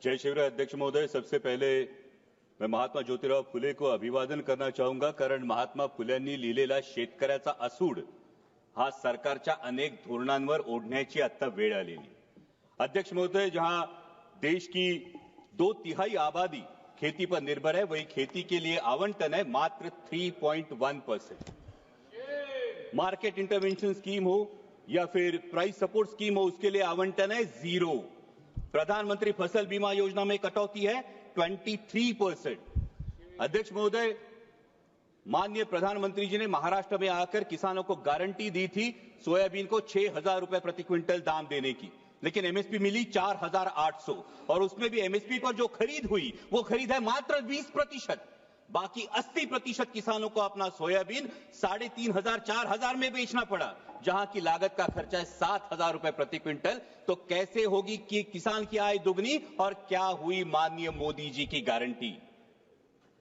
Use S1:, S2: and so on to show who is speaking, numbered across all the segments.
S1: जय शिवराय अध्यक्ष महोदय, सबसे पहले मैं महात्मा ज्योतिराव फुले को अभिवादन करना चाहूंगा, कारण महात्मा फुल्यांनी लिहिलेला शेतकऱ्याचा असूड हा सरकारच्या अनेक धोरणांवर ओढण्याची आता वेळ आलेली। अध्यक्ष महोदय, जहां देश की 2/3 आबादी खेती पर निर्भर है, वही खेती के लिए आवंटन है मात्र 3.1%। मार्केट इंटरवेंशन स्कीम हो या फिर प्राइस सपोर्ट स्कीम हो, उसके लिए आवंटन है 0। प्रधानमंत्री फसल बीमा योजना में कटौती है 23%। अध्यक्ष महोदय, माननीय प्रधानमंत्री जी ने महाराष्ट्र में आकर किसानों को गारंटी दी थी सोयाबीन को 6,000 रुपए प्रति क्विंटल दाम देने की, लेकिन एमएसपी मिली 4,800 और उसमें भी एमएसपी पर जो खरीद हुई वो खरीद है मात्र 20%। बाकी 80% किसानों को अपना सोयाबीन 3,500 4,000 में बेचना पड़ा, जहां की लागत का खर्चा है 7,000 रुपए प्रति क्विंटल। तो कैसे होगी कि किसान की आय दुगनी और क्या हुई माननीय मोदी जी की गारंटी?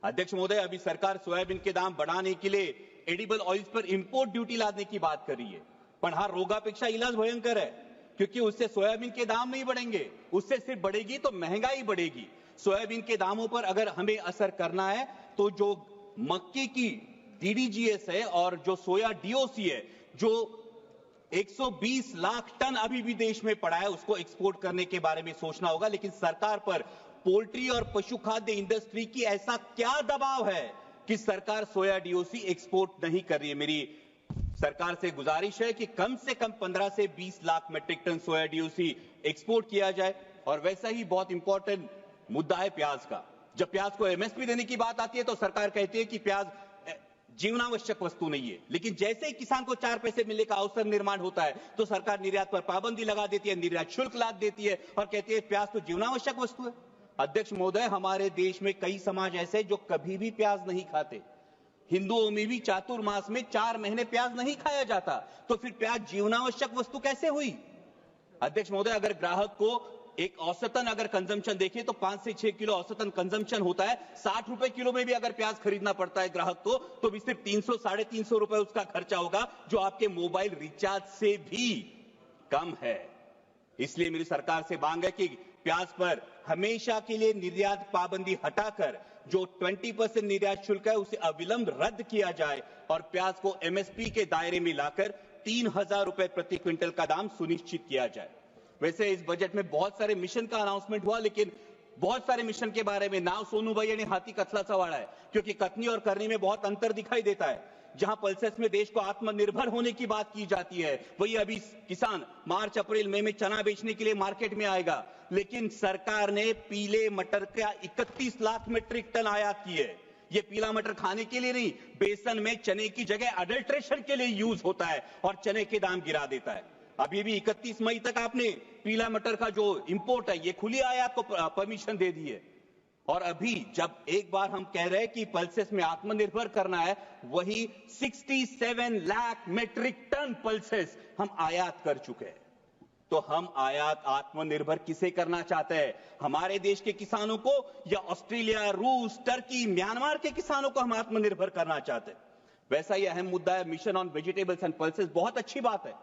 S1: अध्यक्ष महोदय, अभी सरकार सोयाबीन के दाम बढ़ाने के लिए एडिबल ऑयल्स पर इंपोर्ट ड्यूटी लादने की बात कर रही है, पण हा रोगापेक्षा इलाज भयंकर है, क्योंकि उससे सोयाबीन के दाम नहीं बढ़ेंगे, उससे सिर्फ बढ़ेगी तो महंगाई बढ़ेगी। सोयाबीन के दामों पर अगर हमें असर करना है तो जो मक्के की डीडीजीएस है और जो सोया डीओसी है, जो 120 लाख टन अभी भी देश में पड़ा है, उसको एक्सपोर्ट करने के बारे में सोचना होगा। लेकिन सरकार पर पोल्ट्री और पशु खाद्य इंडस्ट्री की ऐसा क्या दबाव है कि सरकार सोया डीओसी एक्सपोर्ट नहीं कर रही है? मेरी सरकार से गुजारिश है कि कम से कम 15 से 20 लाख मैट्रिक टन सोया डीओसी एक्सपोर्ट किया जाए। और वैसा ही बहुत इंपॉर्टेंट मुद्दा है प्याज का। जब प्याज को एमएसपी देने की बात आती है तो सरकार कहती है कि प्याज जीवनावश्यक वस्तु नहीं है, लेकिन जैसे ही किसान को 4 पैसे मिलने का अवसर निर्माण होता है तो सरकार निर्यात पर पाबंदी लगा देती है, निर्यात शुल्क लाद देती है और कहती है प्याज तो जीवनावश्यक वस्तु है। अध्यक्ष महोदय, हमारे देश में कई समाज ऐसे जो कभी भी प्याज नहीं खाते। हिंदुओं में भी चातुर्मास में 4 महीने प्याज नहीं खाया जाता, तो फिर प्याज जीवनावश्यक वस्तु कैसे हुई? अध्यक्ष महोदय, अगर ग्राहक को एक औसतन अगर कंजम्पशन देखें तो 5 से 6 किलो औसतन कंजम्पशन होता है। 60 रुपए किलो में भी अगर प्याज खरीदना पड़ता है ग्राहक को, तो भी सिर्फ 300 350 रुपए उसका खर्चा होगा, जो आपके मोबाइल रिचार्ज से भी कम है। इसलिए मेरी सरकार से मांग है कि प्याज पर हमेशा के लिए निर्यात पाबंदी हटाकर जो 20% निर्यात शुल्क है उसे अविलंब रद्द किया जाए और प्याज को एमएसपी के दायरे में लाकर 3,000 रुपए प्रति क्विंटल का दाम सुनिश्चित किया जाए। वैसे इस बजट में बहुत सारे मिशन का अनाउंसमेंट हुआ, लेकिन बहुत सारे मिशन के बारे में नाव सोनू भाई ने हाथी कथला वाला है, क्योंकि कथनी और करनी में बहुत अंतर दिखाई देता है। जहां पल्सेस में देश को आत्मनिर्भर होने की बात की जाती है, वही अभी किसान मार्च अप्रैल मई में चना बेचने के लिए मार्केट में आएगा, लेकिन सरकार ने पीले मटर का 31 लाख मीट्रिक टन आयात की है। ये पीला मटर खाने के लिए नहीं, बेसन में चने की जगह अडल्ट्रेशन के लिए यूज होता है और चने के दाम गिरा देता है। अभी भी 31 मई तक आपने पीला मटर का जो इंपोर्ट है, ये खुली आयात को परमिशन दे दी है। और अभी जब एक बार हम कह रहे हैं कि पल्सेस में आत्मनिर्भर करना है, वही 67 लाख मीट्रिक टन पल्सेस हम आयात कर चुके हैं। तो हम आयात आत्मनिर्भर किसे करना चाहते हैं? हमारे देश के किसानों को या ऑस्ट्रेलिया, रूस, टर्की, म्यांमार के किसानों को हम आत्मनिर्भर करना चाहते हैं? वैसा ही अहम मुद्दा है mission on vegetables and pulses. बहुत अच्छी बात है,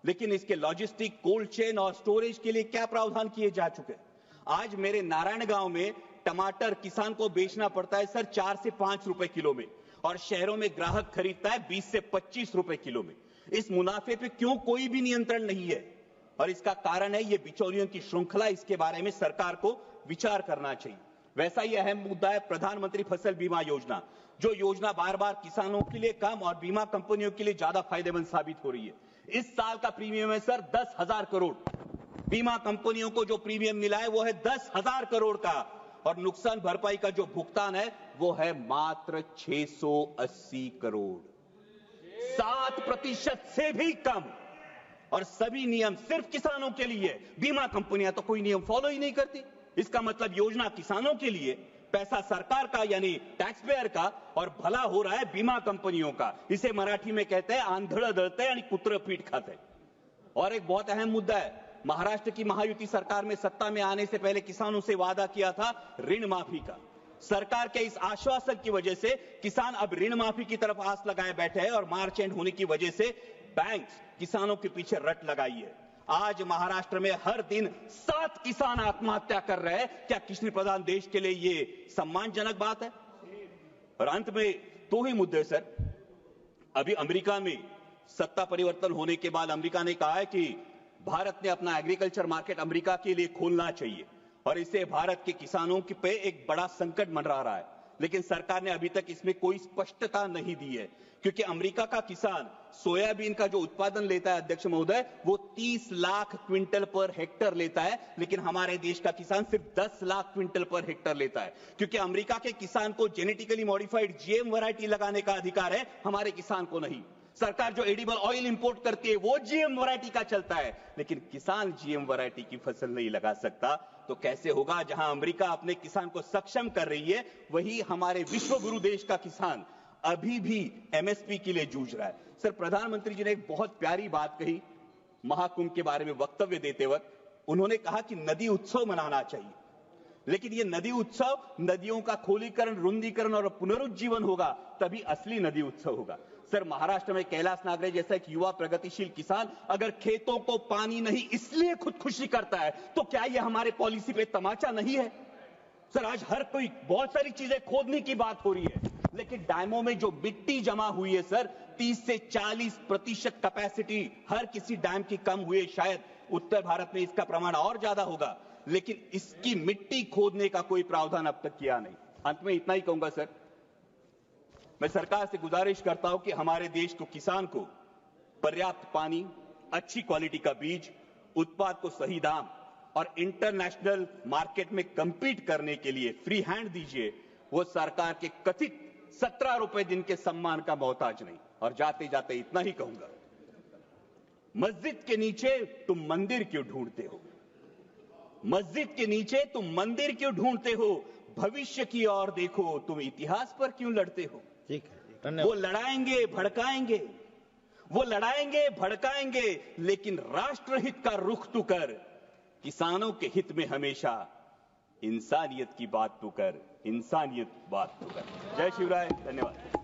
S1: लेकिन इसके लॉजिस्टिक, कोल्ड चेन और स्टोरेज के लिए क्या प्रावधान किए जा चुके हैं? आज मेरे नारायण गांव में टमाटर किसान को बेचना पड़ता है सर 4 से 5 रुपए किलो में, और शहरों में ग्राहक खरीदता है 20 से 25 रुपए किलो में। इस मुनाफे पे क्यों कोई भी नियंत्रण नहीं है? और इसका कारण है ये बिचौलियों की श्रृंखला। इसके बारे में सरकार को विचार करना चाहिए। वैसा ही अहम मुद्दा है प्रधानमंत्री फसल बीमा योजना, जो योजना बार बार किसानों के लिए कम और बीमा कंपनियों के लिए ज्यादा फायदेमंद साबित हो रही है। इस साल का प्रीमियम है सर 10,000 करोड़। बीमा कंपनियों को जो प्रीमियम मिला है वो है 10,000 करोड़ का, और नुकसान भरपाई का जो भुगतान है वो है मात्र 680 करोड़, 7% से भी कम। और सभी नियम सिर्फ किसानों के लिए। बीमा कंपनियां तो कोई नियम फॉलो ही नहीं करती। इसका मतलब योजना किसानों के लिए, पैसा सरकार का यानी टैक्स पेयर का, और भला हो रहा है बीमा कंपनियों का। इसे मराठी में कहते हैं आंधळ दळतंय आणि कुत्र पीठ खातंय। और एक बहुत अहम मुद्दा है, महाराष्ट्र की महायुति सरकार में सत्ता में आने से पहले किसानों से वादा किया था ऋण माफी का। सरकार के इस आश्वासन की वजह से किसान अब ऋण माफी की तरफ आस लगाए बैठे हैं, और मार्च एंड होने की वजह से बैंक किसानों के पीछे रट लगाई है।
S2: आज महाराष्ट्र में हर दिन 7 किसान आत्महत्या कर रहे हैं। क्या कृषि प्रधान देश के लिए ये सम्मानजनक बात है? और अंत में 2 ही मुद्दे सर। अभी अमेरिका में सत्ता परिवर्तन होने के बाद अमेरिका ने कहा है कि भारत ने अपना एग्रीकल्चर मार्केट अमेरिका के लिए खोलना चाहिए और इससे भारत के किसानों के पे एक बड़ा संकट मंडरा रहा है। लेकिन सरकार ने अभी तक इसमें कोई स्पष्टता नहीं दी है, क्योंकि अमेरिका का किसान सोयाबीन का जो उत्पादन लेता है अध्यक्ष महोदय, वो 30 लाख क्विंटल पर हेक्टर लेता है, लेकिन हमारे देश का किसान सिर्फ 10 लाख क्विंटल पर हेक्टर लेता है। क्योंकि अमेरिका के किसान को जेनेटिकली मॉडिफाइड जीएम वैरायटी लगाने का अधिकार है, हमारे किसान को नहीं। सरकार जो एडिबल ऑयल इंपोर्ट करती है वो जीएम वैरायटी का चलता है, लेकिन किसान जीएम वैरायटी की फसल नहीं लगा सकता। तो कैसे होगा? जहां अमेरिका अपने किसान को सक्षम कर रही है, वही हमारे विश्व गुरु देश का किसान अभी भी एमएसपी के लिए जूझ रहा है। सर, प्रधानमंत्री जी ने एक बहुत प्यारी बात कही महाकुंभ के बारे में वक्तव्य देते वक्त। उन्होंने कहा कि नदी उत्सव मनाना चाहिए, लेकिन ये नदी उत्सव नदियों का खोलीकरण, रुंदीकरण और पुनरुज्जीवन होगा, तभी असली नदी उत्सव होगा। सर, महाराष्ट्र में कैलाश नागरे जैसा एक युवा प्रगतिशील किसान अगर खेतों को पानी नहीं इसलिए खुदकुशी करता है, तो क्या ये हमारे पॉलिसी पे तमाचा नहीं है? सर, आज हर कोई बहुत सारी चीजें खोदने की बात हो रही है, लेकिन डैमों में जो मिट्टी जमा हुई है सर, 30 से 40% कैपेसिटी हर किसी डैम की कम हुई है। शायद उत्तर भारत में इसका प्रमाण और ज्यादा होगा, लेकिन इसकी मिट्टी खोदने का कोई प्रावधान अब तक किया नहीं। अंत में इतना ही कहूंगा सर, मैं सरकार से गुजारिश करता हूं कि हमारे देश को, किसान को पर्याप्त पानी, अच्छी क्वालिटी का बीज, उत्पाद को सही दाम और इंटरनेशनल मार्केट में कंपीट करने के लिए फ्री हैंड दीजिए। वो सरकार के कथित 17 रुपए दिन के सम्मान का मोहताज नहीं। और जाते जाते इतना ही कहूंगा, मस्जिद के नीचे तुम मंदिर क्यों ढूंढते हो? मस्जिद के नीचे तुम मंदिर क्यों ढूंढते हो? भविष्य की ओर देखो, तुम इतिहास पर क्यों लड़ते हो?
S3: ठीक है, धन्यवाद।
S2: वो लड़ाएंगे भड़काएंगे, वो लड़ाएंगे भड़काएंगे, लेकिन राष्ट्रहित का रुख तू कर, किसानों के हित में हमेशा इंसानियत की बात तू कर, इंसानियत बात तू कर। जय शिवराय, धन्यवाद।